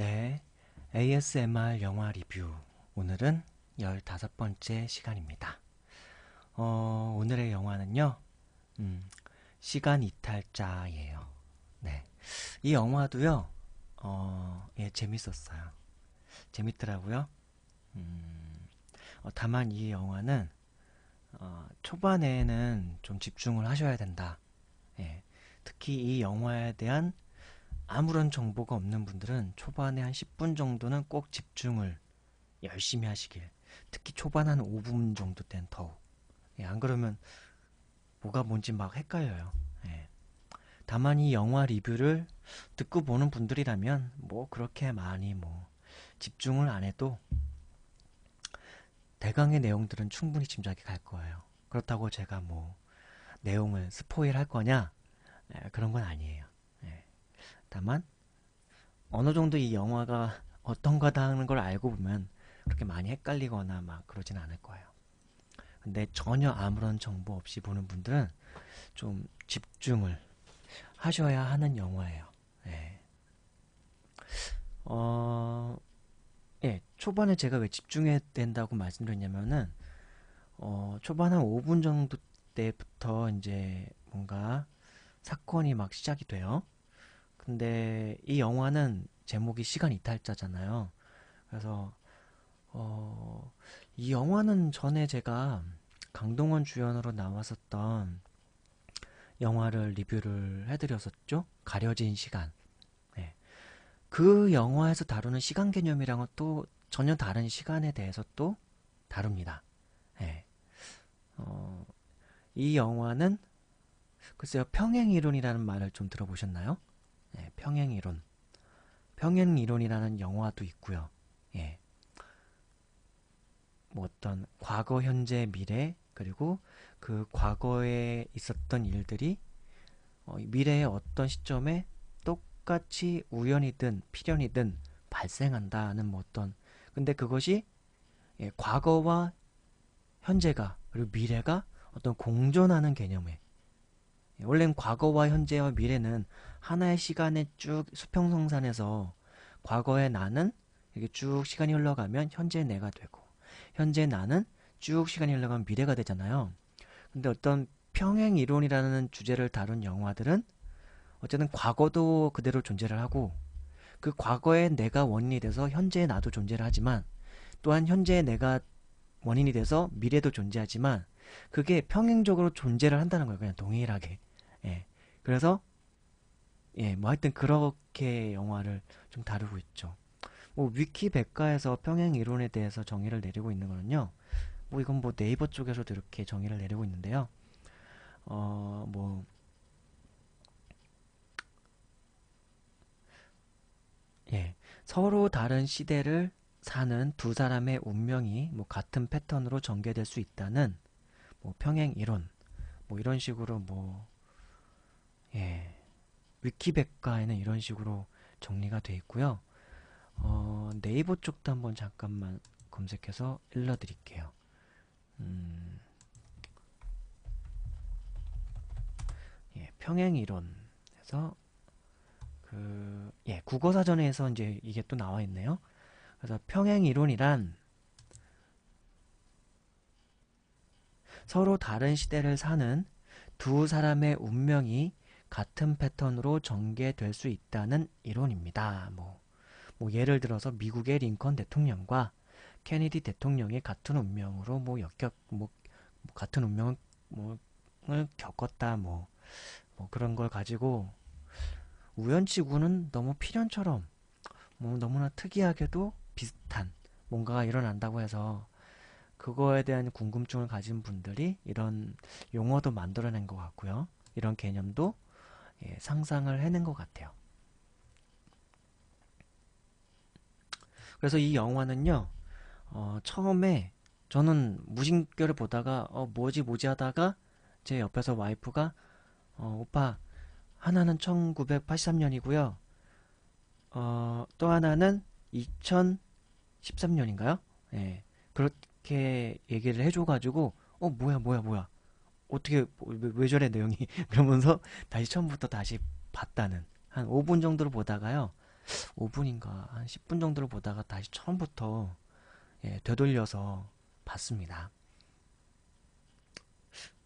네, ASMR 영화 리뷰. 오늘은 15번째 시간입니다. 오늘의 영화는요, 음, 시간 이탈자예요. 네. 이 영화도요, 예, 재밌었어요. 재밌더라고요. 음, 다만 이 영화는, 초반에는 좀 집중을 하셔야 된다. 예. 특히 이 영화에 대한 아무런 정보가 없는 분들은 초반에 한 10분 정도는 꼭 집중을 열심히 하시길. 특히 초반 한 5분 정도 땐 더욱. 예, 안 그러면 뭐가 뭔지 막 헷갈려요. 예. 다만 이 영화 리뷰를 듣고 보는 분들이라면 뭐 그렇게 많이 뭐 집중을 안 해도 대강의 내용들은 충분히 짐작이 갈 거예요. 그렇다고 제가 뭐 내용을 스포일 할 거냐? 예, 그런 건 아니에요. 예. 다만 어느 정도 이 영화가 어떤 거다 하는 걸 알고 보면 그렇게 많이 헷갈리거나 막 그러진 않을 거예요. 근데 전혀 아무런 정보 없이 보는 분들은 좀 집중을 하셔야 하는 영화예요. 예. 어, 예, 초반에 제가 왜 집중해야 된다고 말씀드렸냐면은, 초반 한 5분 정도 때부터 이제 뭔가 사건이 막 시작이 돼요. 근데 이 영화는 제목이 시간 이탈자잖아요. 그래서, 어, 이 영화는 전에 제가 강동원 주연으로 나왔었던 영화를 리뷰를 해드렸었죠. 가려진 시간. 네. 그 영화에서 다루는 시간 개념이랑은 또 전혀 다른 시간에 대해서 또 다룹니다. 네. 어, 이 영화는 글쎄요, 평행이론이라는 말을 좀 들어보셨나요? 네, 평행이론. 평행이론이라는 영화도 있고요. 예. 뭐 어떤 과거, 현재, 미래, 그리고 그 과거에 있었던 일들이 미래의 어떤 시점에 똑같이 우연이든 필연이든 발생한다는 뭐 어떤 근데 그것이 예, 과거와 현재가 그리고 미래가 어떤 공존하는 개념에 예, 원래는 과거와 현재와 미래는 하나의 시간에 쭉 수평성산에서 과거의 나는 이렇게 쭉 시간이 흘러가면 현재 내가 되고 현재 나는 쭉 시간이 흘러가면 미래가 되잖아요. 근데 어떤 평행 이론이라는 주제를 다룬 영화들은 어쨌든 과거도 그대로 존재를 하고 그 과거의 내가 원인이 돼서 현재의 나도 존재를 하지만 또한 현재의 내가 원인이 돼서 미래도 존재하지만 그게 평행적으로 존재를 한다는 거예요. 그냥 동일하게. 예. 그래서 예, 뭐 하여튼 그렇게 영화를 좀 다루고 있죠. 뭐 위키 백과에서 평행 이론에 대해서 정의를 내리고 있는 거는요. 뭐 이건 뭐 네이버 쪽에서도 이렇게 정의를 내리고 있는데요. 뭐 예. 서로 다른 시대를 사는 두 사람의 운명이 뭐 같은 패턴으로 전개될 수 있다는 뭐 평행 이론 뭐 이런 식으로 뭐 예. 위키백과에는 이런 식으로 정리가 돼 있고요. 네이버 쪽도 한번 잠깐만 검색해서 읽어드릴게요. 음, 예, 평행 이론에서 예, 국어사전에서 이제 이게 또 나와 있네요. 그래서 평행 이론이란 서로 다른 시대를 사는 두 사람의 운명이 같은 패턴으로 전개될 수 있다는 이론입니다. 뭐 예를 들어서 미국의 링컨 대통령과 케네디 대통령이 같은 운명으로 뭐 같은 운명을 뭐, 을 겪었다 뭐 그런 걸 가지고 우연치고는 너무 필연처럼 뭐 너무나 특이하게도 비슷한 뭔가가 일어난다고 해서 그거에 대한 궁금증을 가진 분들이 이런 용어도 만들어낸 것 같고요. 이런 개념도 예, 상상을 해낸 것 같아요. 그래서 이 영화는요, 처음에 저는 무심결을 보다가 뭐지 뭐지 하다가 제 옆에서 와이프가 오빠 하나는 1983년이고요. 또 하나는 2013년인가요? 예. 그렇게 얘기를 해줘가지고 뭐야 뭐야 뭐야 어떻게 왜 저래 내용이 그러면서 다시 처음부터 다시 봤다는 한 5분 정도를 보다가요. 5분인가 한 10분 정도를 보다가 다시 처음부터 되돌려서 봤습니다.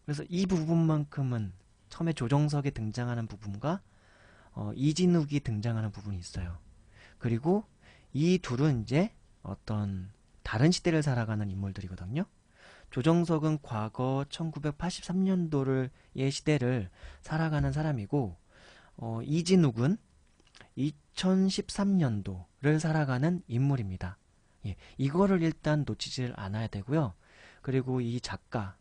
그래서 이 부분만큼은 처음에 조정석이 등장하는 부분과 이진욱이 등장하는 부분이 있어요. 그리고 이 둘은 이제 어떤 다른 시대를 살아가는 인물들이거든요. 조정석은 과거 1983년도의 시대를 살아가는 사람이고, 이진욱은 2013년도를 살아가는 인물입니다. 예, 이거를 일단 놓치질 않아야 되고요. 그리고 이 작가가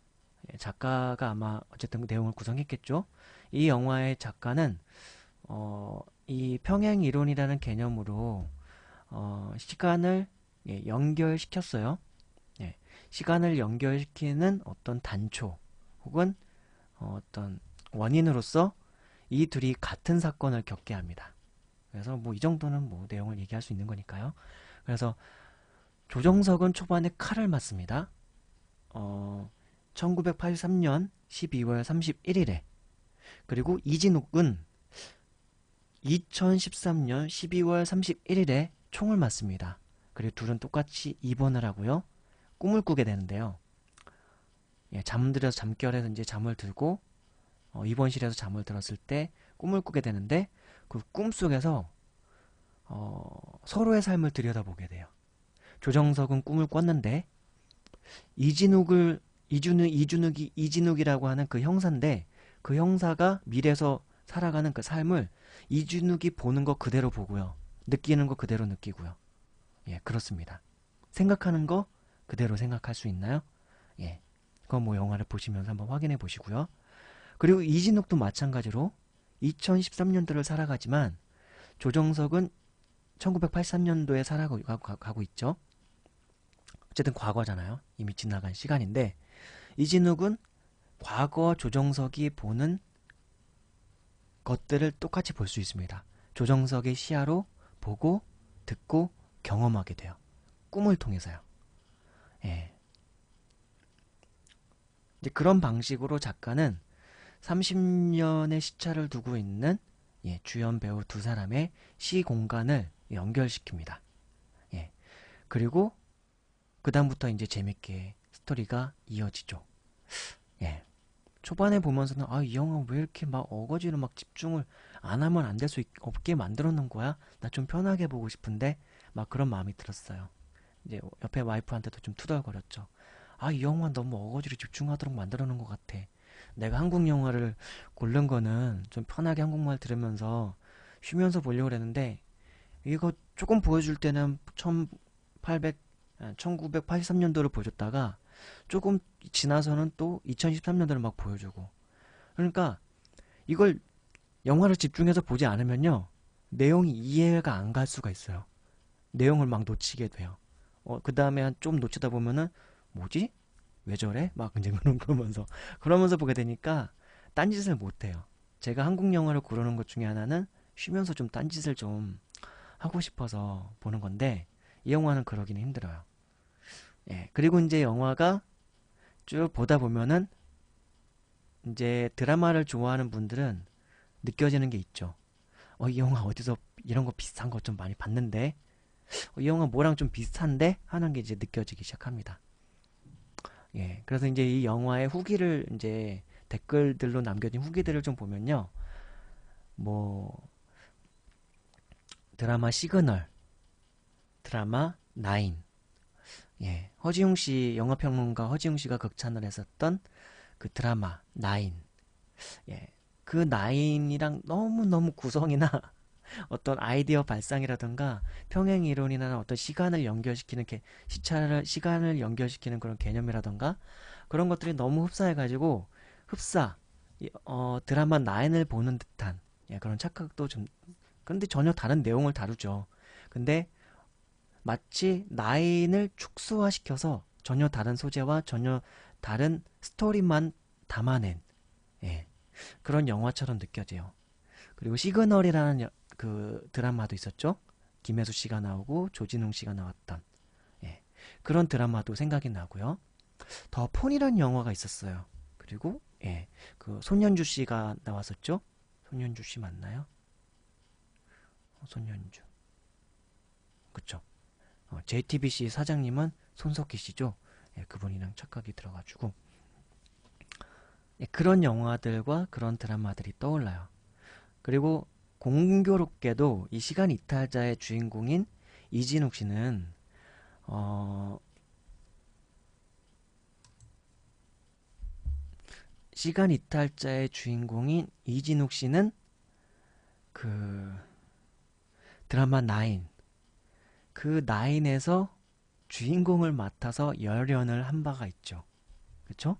아마 어쨌든 내용을 구성했겠죠. 이 영화의 작가는 이 평행이론이라는 개념으로 시간을 연결시켰어요. 예, 시간을 연결시키는 어떤 단초 혹은 어떤 원인으로서 이 둘이 같은 사건을 겪게 합니다. 그래서 뭐 이 정도는 뭐 내용을 얘기할 수 있는 거니까요. 그래서 조정석은 초반에 칼을 맞습니다. 1983년 12월 31일에. 그리고 이진욱은 2013년 12월 31일에 총을 맞습니다. 그리고 둘은 똑같이 입원을 하고요. 꿈을 꾸게 되는데요. 잠들어서 잠결에서 이제 잠을 들고 입원실에서 잠을 들었을 때 꿈을 꾸게 되는데 그 꿈속에서 서로의 삶을 들여다보게 돼요. 조정석은 꿈을 꿨는데 이진욱이라고 하는 그 형사인데 그 형사가 미래에서 살아가는 그 삶을 이진욱이 보는 거 그대로 보고요. 느끼는 거 그대로 느끼고요. 예, 그렇습니다. 생각하는 거 그대로 생각할 수 있나요? 예. 그건 뭐 영화를 보시면서 한번 확인해 보시고요. 그리고 이진욱도 마찬가지로 2013년도를 살아가지만 조정석은 1983년도에 살아가고 있죠. 어쨌든 과거잖아요. 이미 지나간 시간인데 이진욱은 과거 조정석이 보는 것들을 똑같이 볼 수 있습니다. 조정석의 시야로 보고 듣고 경험하게 돼요. 꿈을 통해서요. 예. 이제 그런 방식으로 작가는 30년의 시차를 두고 있는 주연 배우 두 사람의 시공간을 연결시킵니다. 예. 그리고 그 다음부터 이제 재밌게 스토리가 이어지죠. 예. 초반에 보면서는 이 영화 왜 이렇게 막 어거지로 막 집중을 안 하면 안 될 수 없게 만들어 놓은 거야? 나 좀 편하게 보고 싶은데 막 그런 마음이 들었어요. 이제 옆에 와이프한테도 좀 투덜거렸죠. 이 영화 너무 어거지로 집중하도록 만들어 놓은 것 같아. 내가 한국 영화를 고른 거는 좀 편하게 한국말 들으면서 쉬면서 보려고 그랬는데 이거 조금 보여줄 때는 1983년도를 보여줬다가 조금 지나서는 또 2013년도를 막 보여주고. 그러니까 이걸 영화를 집중해서 보지 않으면요 내용이 이해가 안 갈 수가 있어요. 내용을 막 놓치게 돼요. 그 다음에 좀 놓치다 보면은 뭐지? 왜 저래? 막 이제 그러면서 보게 되니까 딴짓을 못 해요. 제가 한국 영화를 고르는 것 중에 하나는 쉬면서 좀 딴짓을 좀 하고 싶어서 보는 건데 이 영화는 그러기는 힘들어요. 예. 그리고 이제 영화가 쭉 보다 보면은 이제 드라마를 좋아하는 분들은 느껴지는 게 있죠. 이 영화 어디서 이런 거 비슷한 거 좀 많이 봤는데 이 영화 뭐랑 좀 비슷한데 하는 게 이제 느껴지기 시작합니다. 예. 그래서 이제 이 영화의 후기를 이제 댓글들로 남겨진 후기들을 좀 보면요. 뭐 드라마 시그널, 드라마 나인, 허지웅 씨 영화평론가 허지웅 씨가 극찬을 했었던 그 드라마 나인, 그 나인이랑 너무너무 구성이나 어떤 아이디어 발상이라든가 평행 이론이나 어떤 시간을 연결시키는 시간을 연결시키는 그런 개념이라든가 그런 것들이 너무 흡사해가지고 드라마 나인을 보는 듯한 그런 착각도 좀. 그런데 전혀 다른 내용을 다루죠. 근데 마치 나인을 축소화시켜서 전혀 다른 소재와 전혀 다른 스토리만 담아낸 그런 영화처럼 느껴져요. 그리고 시그널이라는 그 드라마도 있었죠. 김혜수 씨가 나오고 조진웅 씨가 나왔던 그런 드라마도 생각이 나고요. 더 폰이라는 영화가 있었어요. 그리고 그 손현주 씨가 나왔었죠. 손현주 씨 맞나요? 손현주. JTBC 사장님은 손석희 씨죠. 예, 그분이랑 착각이 들어가지고 예, 그런 영화들과 그런 드라마들이 떠올라요. 그리고 공교롭게도 이 시간 이탈자의 주인공인 이진욱 씨는 어, 시간 이탈자의 주인공인 이진욱 씨는 그 드라마 나인, 그 나인에서 주인공을 맡아서 열연을 한 바가 있죠. 그쵸?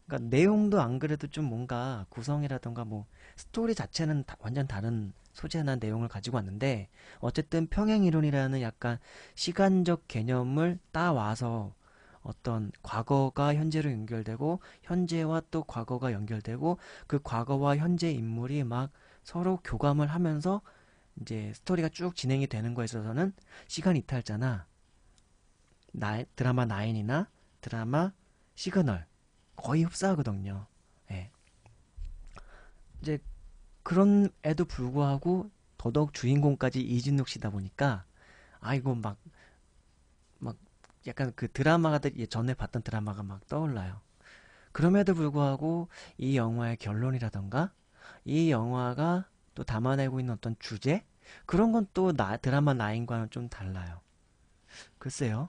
그러니까 내용도 안 그래도 좀 뭔가 구성이라던가 뭐 스토리 자체는 완전 다른 소재나 내용을 가지고 왔는데 어쨌든 평행이론이라는 약간 시간적 개념을 따와서 어떤 과거가 현재로 연결되고 현재와 또 과거가 연결되고 그 과거와 현재 인물이 막 서로 교감을 하면서 이제 스토리가 쭉 진행이 되는 거에 있어서는 시간 이탈자나 드라마 나인이나 드라마 시그널 거의 흡사하거든요. 예. 이제 그런에도 불구하고 더더욱 주인공까지 이진욱 씨다 보니까 아이고 막 약간 그 드라마들 전에 봤던 드라마가 막 떠올라요. 그럼에도 불구하고 이 영화의 결론이라던가 이 영화가 또 담아내고 있는 어떤 주제 그런 건 또 드라마 나인과는 좀 달라요. 글쎄요.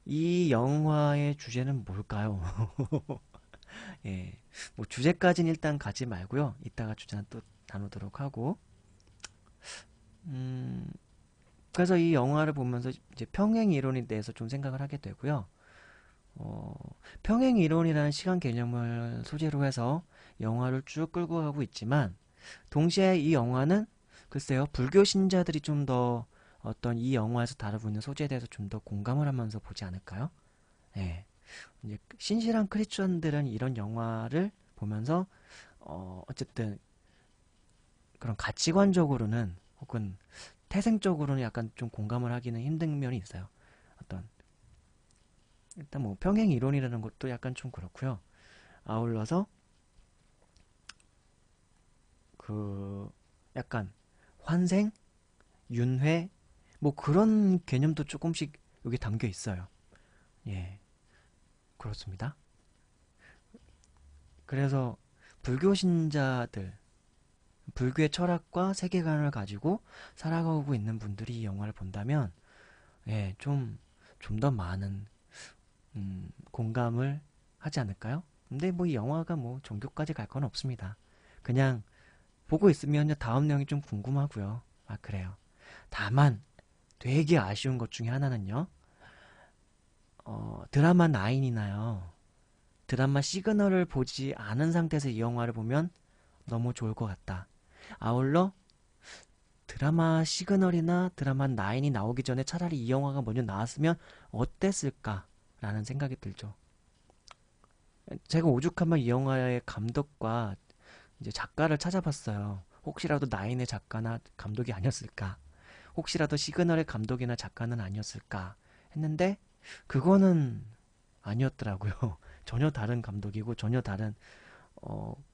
이 영화의 주제는 뭘까요? 예. 뭐 주제까지는 일단 가지 말고요. 이따가 주제는 또 나누도록 하고. 음, 그래서 이 영화를 보면서 이제 평행 이론에 대해서 좀 생각을 하게 되고요. 어, 평행 이론이라는 시간 개념을 소재로 해서 영화를 쭉 끌고 가고 있지만 동시에 이 영화는 글쎄요. 불교 신자들이 좀 더 어떤 이 영화에서 다루고 있는 소재에 대해서 좀 더 공감을 하면서 보지 않을까요? 예. 이제 신실한 크리스천들은 이런 영화를 보면서 어쨌든 그런 가치관적으로는 혹은 태생적으로는 약간 좀 공감을 하기는 힘든 면이 있어요. 어떤 일단 뭐 평행 이론이라는 것도 약간 좀 그렇고요. 아울러서 그 약간 환생, 윤회 뭐 그런 개념도 조금씩 여기 담겨 있어요. 예, 그렇습니다. 그래서 불교 신자들, 불교의 철학과 세계관을 가지고 살아가고 있는 분들이 이 영화를 본다면 예, 좀 더 많은 공감을 하지 않을까요? 근데 뭐 이 영화가 뭐 종교까지 갈 건 없습니다. 그냥 보고 있으면 다음 내용이 좀 궁금하고요. 아, 그래요. 다만 되게 아쉬운 것 중에 하나는요. 드라마 나인이나요. 드라마 시그널을 보지 않은 상태에서 이 영화를 보면 너무 좋을 것 같다. 아울러 드라마 시그널이나 드라마 나인이 나오기 전에 차라리 이 영화가 먼저 나왔으면 어땠을까라는 생각이 들죠. 제가 오죽하면 이 영화의 감독과 이제 작가를 찾아봤어요. 혹시라도 나인의 작가나 감독이 아니었을까? 혹시라도 시그널의 감독이나 작가는 아니었을까? 했는데 그거는 아니었더라고요. 전혀 다른 감독이고 전혀 다른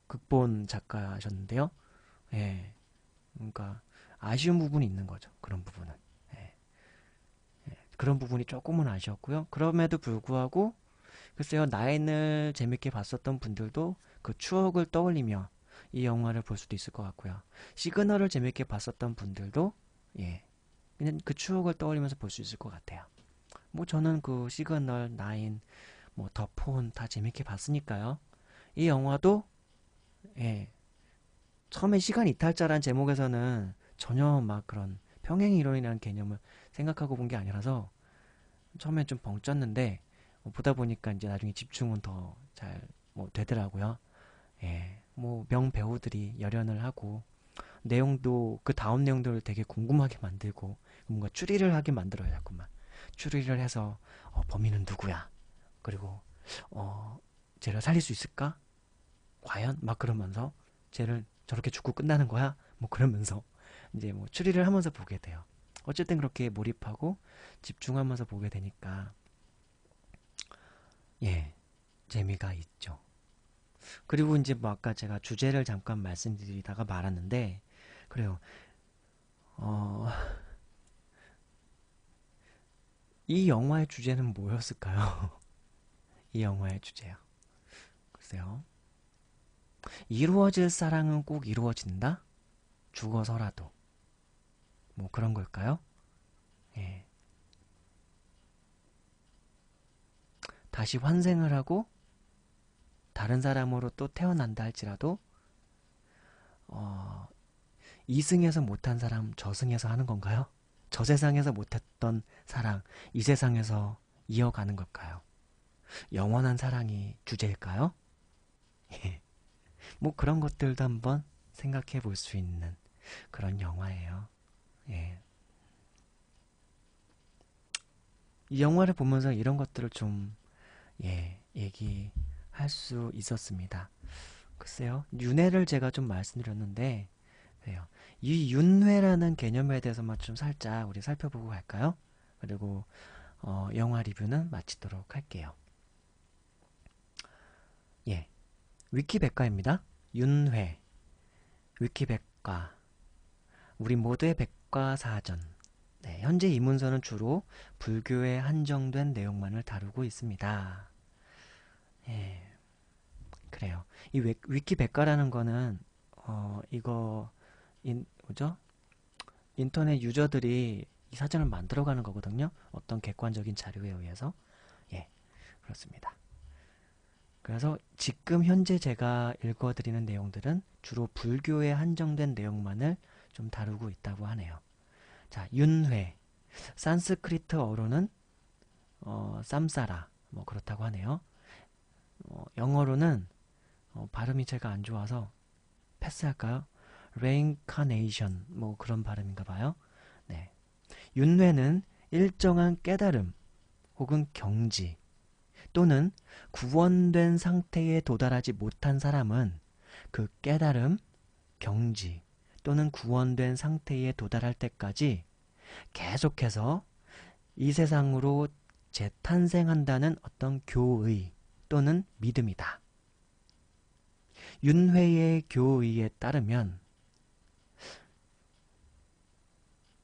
극본 작가셨는데요. 예, 그러니까 아쉬운 부분이 있는 거죠. 그런 부분은. 예, 그런 부분이 조금은 아쉬웠고요. 그럼에도 불구하고 글쎄요, 나인을 재밌게 봤었던 분들도 그 추억을 떠올리며 이 영화를 볼 수도 있을 것 같고요. 시그널을 재밌게 봤었던 분들도 예, 그냥 그 추억을 떠올리면서 볼 수 있을 것 같아요. 뭐 저는 그 시그널, 나인, 뭐 더 폰 다 재밌게 봤으니까요. 이 영화도 예, 처음에 시간 이탈자라는 제목에서는 전혀 막 그런 평행 이론이라는 개념을 생각하고 본 게 아니라서 처음엔 좀 벙쪘는데 보다 보니까 이제 나중에 집중은 더 잘 뭐 되더라고요. 예, 뭐 명배우들이 열연을 하고 내용도 그 다음 내용들을 되게 궁금하게 만들고 뭔가 추리를 하게 만들어요. 자꾸만 추리를 해서 범인은 누구야? 그리고 어, 쟤를 살릴 수 있을까? 과연? 막 그러면서 쟤를 저렇게 죽고 끝나는 거야? 뭐 그러면서 이제 뭐 추리를 하면서 보게 돼요. 어쨌든 그렇게 몰입하고 집중하면서 보게 되니까 예, 재미가 있죠. 그리고 이제 뭐 아까 제가 주제를 잠깐 말씀드리다가 말았는데 그래요. 어, 이 영화의 주제는 뭐였을까요? 이 영화의 주제요. 글쎄요. 이루어질 사랑은 꼭 이루어진다? 죽어서라도. 뭐 그런 걸까요? 예. 다시 환생을 하고 다른 사람으로 또 태어난다 할지라도 어, 이승에서 못한 사람 저승에서 하는 건가요? 저 세상에서 못했던 사랑 이 세상에서 이어가는 걸까요? 영원한 사랑이 주제일까요? 예. 뭐 그런 것들도 한번 생각해 볼 수 있는 그런 영화예요. 예. 이 영화를 보면서 이런 것들을 좀 얘기할 수 있었습니다. 글쎄요. 윤회를 제가 좀 말씀드렸는데 그래요. 이 윤회라는 개념에 대해서만 좀 살짝 우리 살펴보고 갈까요? 그리고 영화 리뷰는 마치도록 할게요. 예. 위키백과입니다. 윤회, 위키백과, 우리 모두의 백과사전. 네, 현재 이 문서는 주로 불교에 한정된 내용만을 다루고 있습니다. 예, 그래요. 이 위키백과라는 거는 이거 뭐죠? 인터넷 유저들이 이 사전을 만들어가는 거거든요. 어떤 객관적인 자료에 의해서. 예, 그렇습니다. 그래서 지금 현재 제가 읽어드리는 내용들은 주로 불교에 한정된 내용만을 좀 다루고 있다고 하네요. 자, 윤회. 산스크리트어로는 쌈싸라. 뭐 그렇다고 하네요. 영어로는 발음이 제가 안 좋아서 패스할까요? reincarnation. 뭐 그런 발음인가 봐요. 네. 윤회는 일정한 깨달음 혹은 경지 또는 구원된 상태에 도달하지 못한 사람은 그 깨달음, 경지 또는 구원된 상태에 도달할 때까지 계속해서 이 세상으로 재탄생한다는 어떤 교의 또는 믿음이다. 윤회의 교의에 따르면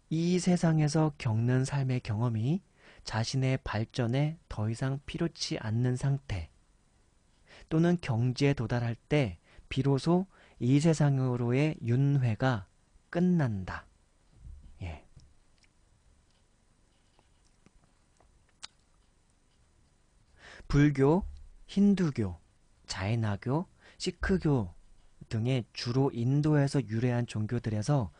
이 세상에서 겪는 삶의 경험이 자신의 발전에 더 이상 필요치 않는 상태 또는 경지에 도달할 때 비로소 이 세상으로의 윤회가 끝난다. 예. 불교, 힌두교, 자이나교, 시크교 등의 주로 인도에서 유래한 종교들에서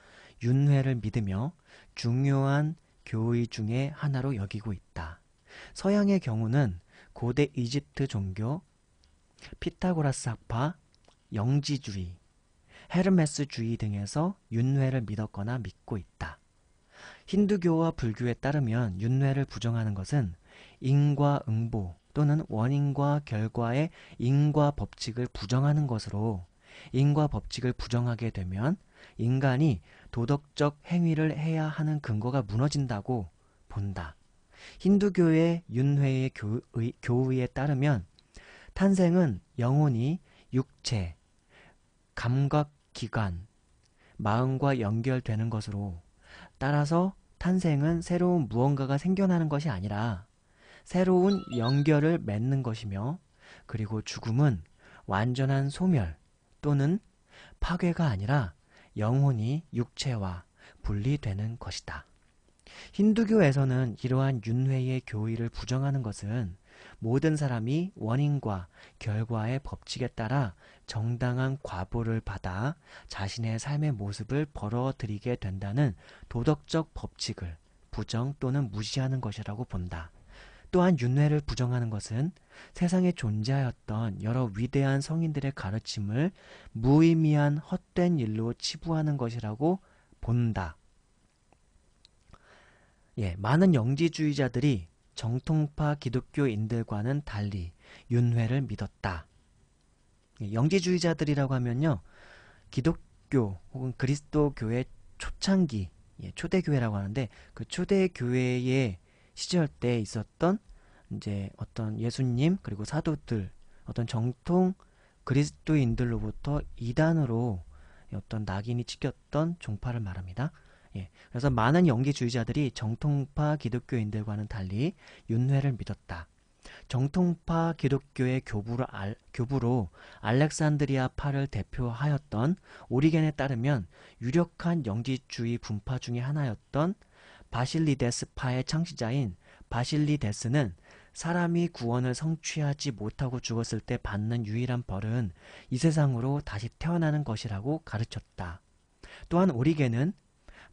윤회를 믿으며 중요한 교의 중의 하나로 여기고 있다. 서양의 경우는 고대 이집트 종교, 피타고라스 학파, 영지주의, 헤르메스주의 등에서 윤회를 믿었거나 믿고 있다. 힌두교와 불교에 따르면 윤회를 부정하는 것은 인과응보 또는 원인과 결과의 인과 법칙을 부정하는 것으로 인과 법칙을 부정하게 되면 인간이 도덕적 행위를 해야 하는 근거가 무너진다고 본다. 힌두교의 윤회의 교의에 따르면 탄생은 영혼이 육체, 감각기관, 마음과 연결되는 것으로 따라서 탄생은 새로운 무언가가 생겨나는 것이 아니라 새로운 연결을 맺는 것이며 그리고 죽음은 완전한 소멸 또는 파괴가 아니라 영혼이 육체와 분리되는 것이다. 힌두교에서는 이러한 윤회의 교의를 부정하는 것은 모든 사람이 원인과 결과의 법칙에 따라 정당한 과보를 받아 자신의 삶의 모습을 벌어들이게 된다는 도덕적 법칙을 부정 또는 무시하는 것이라고 본다. 또한 윤회를 부정하는 것은 세상에 존재하였던 여러 위대한 성인들의 가르침을 무의미한 헛된 일로 치부하는 것이라고 본다. 예, 많은 영지주의자들이 정통파 기독교인들과는 달리 윤회를 믿었다. 예, 영지주의자들이라고 하면요, 기독교 혹은 그리스도교의 초창기, 초대교회라고 하는데 그 초대교회의 시절 때 있었던 이제 어떤 예수님 그리고 사도들 어떤 정통 그리스도인들로부터 이단으로 어떤 낙인이 찍혔던 종파를 말합니다. 예, 그래서 많은 영기주의자들이 정통파 기독교인들과는 달리 윤회를 믿었다. 정통파 기독교의 교부로 알렉산드리아파를 대표하였던 오리겐에 따르면 유력한 영지주의 분파 중의 하나였던 바실리데스파의 창시자인 바실리데스는 사람이 구원을 성취하지 못하고 죽었을 때 받는 유일한 벌은 이 세상으로 다시 태어나는 것이라고 가르쳤다. 또한 오리겐은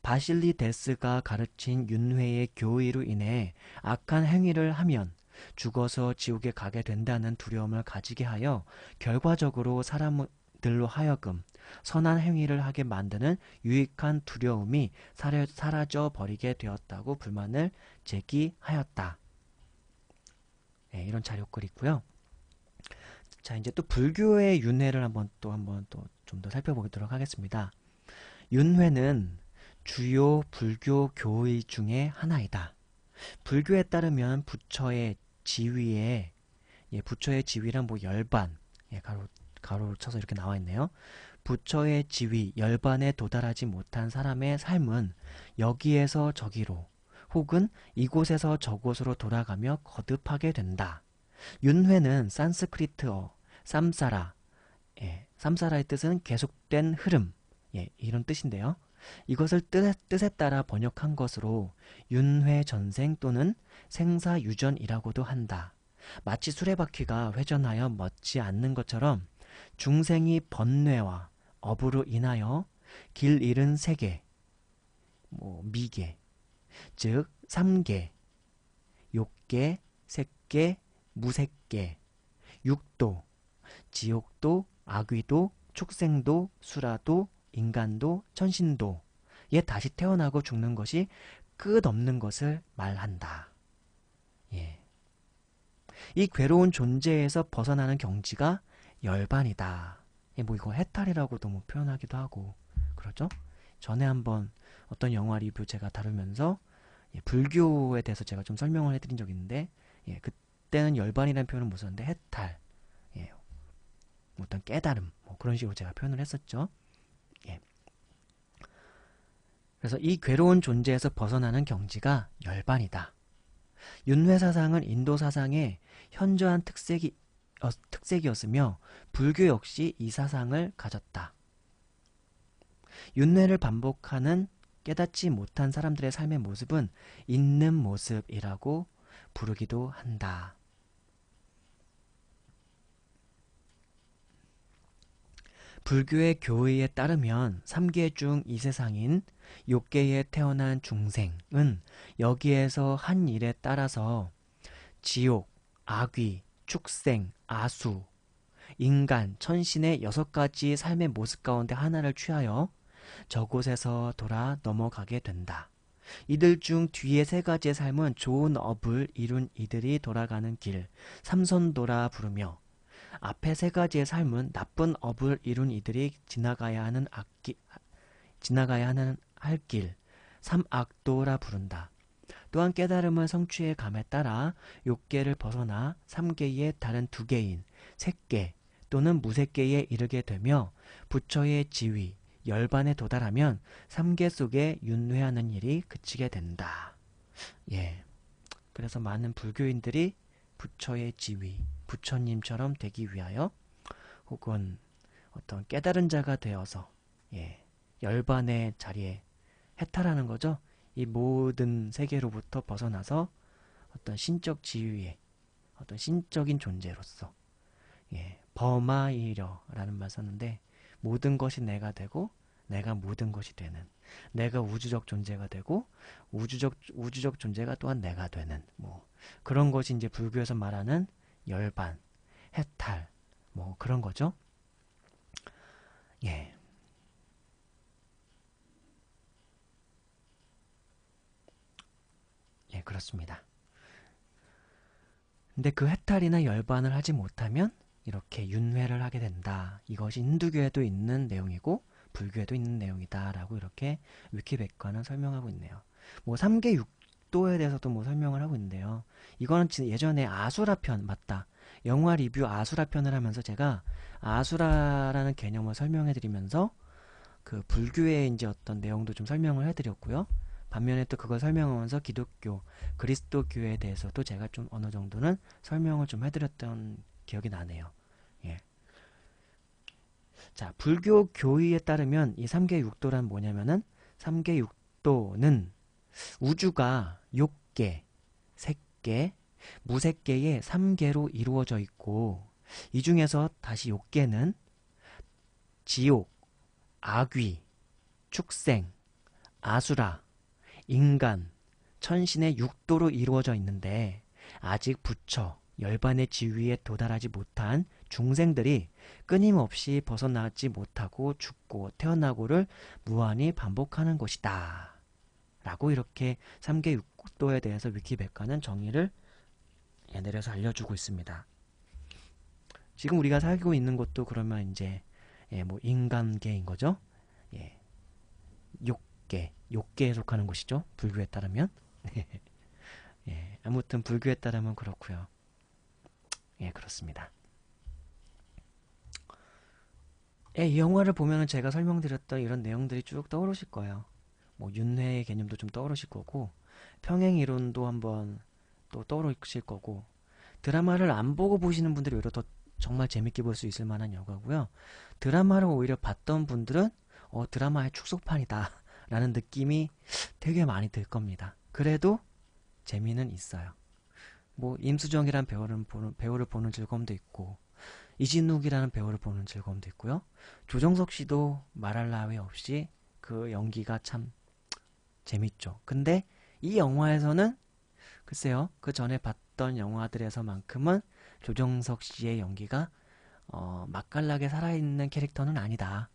바실리데스가 가르친 윤회의 교의로 인해 악한 행위를 하면 죽어서 지옥에 가게 된다는 두려움을 가지게 하여 결과적으로 사람들로 하여금 선한 행위를 하게 만드는 유익한 두려움이 사라져 버리게 되었다고 불만을 제기하였다. 네, 이런 자료글이 있고요. 자, 이제 또 불교의 윤회를 한번 또 좀 더 살펴보도록 하겠습니다. 윤회는 주요 불교 교의 중에 하나이다. 불교에 따르면 부처의 지위에, 부처의 지위란 뭐 열반, 가로로 쳐서 이렇게 나와 있네요. 부처의 지위, 열반에 도달하지 못한 사람의 삶은 여기에서 저기로 혹은 이곳에서 저곳으로 돌아가며 거듭하게 된다. 윤회는 산스크리트어 쌈사라, 쌈사라의 뜻은 계속된 흐름, 이런 뜻인데요. 이것을 뜻에 따라 번역한 것으로 윤회전생 또는 생사유전이라고도 한다. 마치 수레바퀴가 회전하여 멎지 않는 것처럼 중생이 번뇌와 업으로 인하여 길 잃은 세계, 미계, 즉 삼계, 욕계, 색계, 무색계, 육도, 지옥도, 악귀도, 축생도, 수라도, 인간도, 천신도에 다시 태어나고 죽는 것이 끝없는 것을 말한다. 이 괴로운 존재에서 벗어나는 경지가 열반이다. 이거 해탈이라고도 표현하기도 하고 그렇죠? 전에 한번 어떤 영화 리뷰 제가 다루면서 불교에 대해서 제가 좀 설명을 해드린 적이 있는데 그때는 열반이라는 표현을 못 썼는데 해탈, 어떤 깨달음 그런 식으로 제가 표현을 했었죠. 그래서 이 괴로운 존재에서 벗어나는 경지가 열반이다. 윤회 사상은 인도 사상의 현저한 특색이었으며 불교 역시 이 사상을 가졌다. 윤회를 반복하는 깨닫지 못한 사람들의 삶의 모습은 있는 모습이라고 부르기도 한다. 불교의 교의에 따르면 3계 중 이 세상인 욕계에 태어난 중생은 여기에서 한 일에 따라서 지옥, 악귀, 축생, 아수, 인간, 천신의 6가지 삶의 모습 가운데 하나를 취하여 저곳에서 돌아 넘어가게 된다. 이들 중 뒤의 3가지의 삶은 좋은 업을 이룬 이들이 돌아가는 길, 삼선도라 부르며 앞에 3가지의 삶은 나쁜 업을 이룬 이들이 지나가야 하는 할 길, 삼악도라 부른다. 또한 깨달음을 성취해 감에 따라 욕계를 벗어나 3계의 다른 2계인 색계 또는 무색계에 이르게 되며 부처의 지위, 열반에 도달하면 3계 속에 윤회하는 일이 그치게 된다. 그래서 많은 불교인들이 부처의 지위, 부처님처럼 되기 위하여 혹은 어떤 깨달은 자가 되어서 열반의 자리에 해탈하는 거죠. 이 모든 세계로부터 벗어나서 어떤 신적 지위의 어떤 신적인 존재로서 범하이려라는 말 썼는데 모든 것이 내가 되고 내가 모든 것이 되는, 내가 우주적 존재가 되고 우주적 존재가 또한 내가 되는 그런 것이 이제 불교에서 말하는 열반, 해탈 그런 거죠. 그렇습니다. 근데 그 해탈이나 열반을 하지 못하면 이렇게 윤회를 하게 된다. 이것이 힌두교에도 있는 내용이고 불교에도 있는 내용이다 라고 이렇게 위키백과는 설명하고 있네요. 3계 6도에 대해서도 설명을 하고 있는데요. 이거는 예전에 아수라편, 맞다, 영화 리뷰 아수라편을 하면서 제가 아수라라는 개념을 설명해 드리면서 그 불교의 이제 어떤 내용도 좀 설명을 해드렸고요. 반면에 또 그걸 설명하면서 기독교, 그리스도교에 대해서도 제가 좀 어느 정도는 설명을 좀 해드렸던 기억이 나네요. 예. 자, 불교 교의에 따르면 이 삼계육도란 뭐냐면은 삼계육도는 우주가 욕계, 색계, 무색계의 3계로 이루어져 있고 이 중에서 다시 욕계는 지옥, 악귀, 축생, 아수라, 인간, 천신의 6도로 이루어져 있는데 아직 부처, 열반의 지위에 도달하지 못한 중생들이 끊임없이 벗어나지 못하고 죽고 태어나고를 무한히 반복하는 것이다. 라고 이렇게 3계 6도에 대해서 위키백과는 정의를 내려서 알려주고 있습니다. 지금 우리가 살고 있는 것도 그러면 이제 뭐 인간계인 거죠. 예, 욕계에 속하는 것이죠. 불교에 따르면. 예, 아무튼 불교에 따르면 그렇고요. 예, 그렇습니다. 예, 이 영화를 보면은 제가 설명드렸던 이런 내용들이 쭉 떠오르실 거예요. 뭐 윤회의 개념도 좀 떠오르실 거고 평행 이론도 한번 또 떠오르실 거고 드라마를 안 보고 보시는 분들이 오히려 더 정말 재밌게 볼 수 있을 만한 영화고요. 드라마를 오히려 봤던 분들은 드라마의 축소판이다 라는 느낌이 되게 많이 들 겁니다. 그래도 재미는 있어요. 뭐 임수정이라는 배우를 보는 즐거움도 있고 이진욱이라는 배우를 보는 즐거움도 있고요. 조정석 씨도 말할 나위 없이 그 연기가 참 재밌죠. 근데 이 영화에서는 글쎄요, 그 전에 봤던 영화들에서만큼은 조정석 씨의 연기가 맛깔나게 살아있는 캐릭터는 아니다.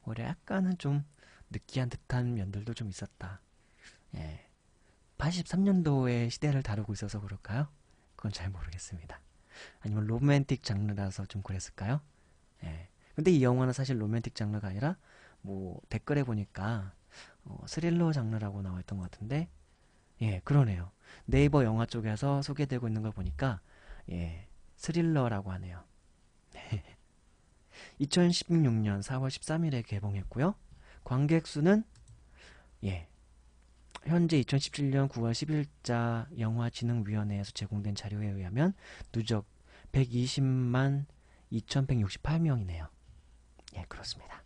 오히려 약간은 좀 느끼한 듯한 면들도 좀 있었다. 예. 83년도의 시대를 다루고 있어서 그럴까요? 그건 잘 모르겠습니다. 아니면 로맨틱 장르라서 좀 그랬을까요? 예. 근데 이 영화는 사실 로맨틱 장르가 아니라 뭐 댓글에 보니까 스릴러 장르라고 나와 있던 것 같은데 예, 그러네요. 네이버 영화 쪽에서 소개되고 있는 걸 보니까 예, 스릴러라고 하네요. 2016년 4월 13일에 개봉했고요. 관객 수는 예, 현재 2017년 9월 10일자 영화진흥위원회에서 제공된 자료에 의하면 누적 120만 2168명이네요. 예, 그렇습니다.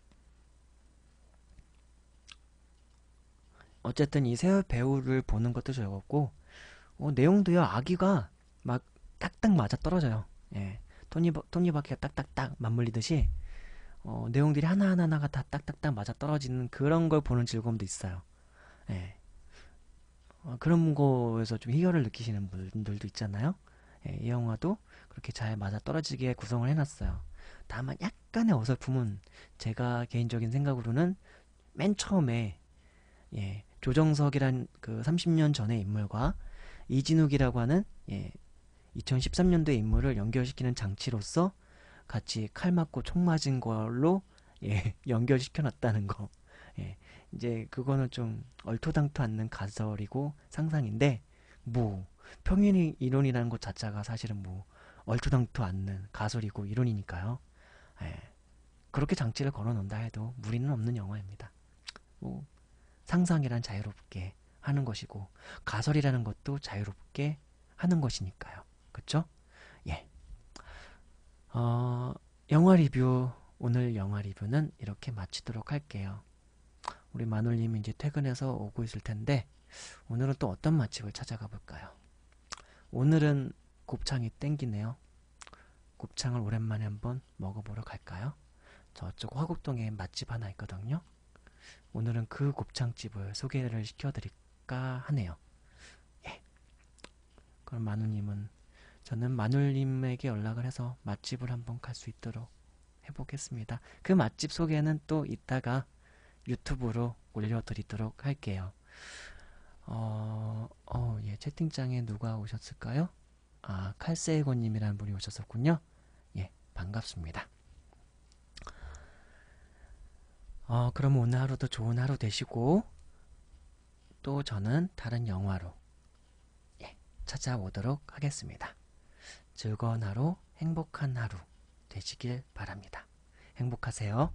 어쨌든 이 새 배우를 보는 것도 즐겁고 내용도요. 아기가 막 딱딱 맞아 떨어져요. 예. 토니바퀴가 딱딱딱 맞물리듯이 내용들이 하나하나가 다 딱딱딱 맞아 떨어지는 그런 걸 보는 즐거움도 있어요. 예. 그런 거에서 좀 희열을 느끼시는 분들도 있잖아요. 예, 이 영화도 그렇게 잘 맞아 떨어지게 구성을 해놨어요. 다만 약간의 어설픔은 제가 개인적인 생각으로는 맨 처음에 예, 조정석이란 그 30년 전의 인물과 이진욱이라고 하는 예, 2013년도의 인물을 연결시키는 장치로서 같이 칼 맞고 총 맞은 걸로 예, 연결시켜 놨다는 거. 예, 이제 그거는 좀 얼토당토 않는 가설이고 상상인데 뭐 평행 이론이라는 것 자체가 사실은 뭐 얼토당토 않는 가설이고 이론이니까요. 예, 그렇게 장치를 걸어 놓는다 해도 무리는 없는 영화입니다. 뭐 상상이란 자유롭게 하는 것이고 가설이라는 것도 자유롭게 하는 것이니까요. 그쵸? 예. 어, 영화 리뷰, 오늘 영화 리뷰는 이렇게 마치도록 할게요. 우리 마눌님이 이제 퇴근해서 오고 있을 텐데, 오늘은 또 어떤 맛집을 찾아가 볼까요? 오늘은 곱창이 땡기네요. 곱창을 오랜만에 한번 먹어보러 갈까요? 저쪽 화곡동에 맛집 하나 있거든요. 오늘은 그 곱창집을 소개를 시켜드릴까 하네요. 예. 그럼 마눌님은 저는 마눌님에게 연락을 해서 맛집을 한번 갈 수 있도록 해보겠습니다. 그 맛집 소개는 또 이따가 유튜브로 올려드리도록 할게요. 예, 채팅창에 누가 오셨을까요? 아, 칼세이고님이라는 분이 오셨었군요. 예, 반갑습니다. 그럼 오늘 하루도 좋은 하루 되시고, 또 저는 다른 영화로 예, 찾아오도록 하겠습니다. 즐거운 하루, 행복한 하루 되시길 바랍니다. 행복하세요.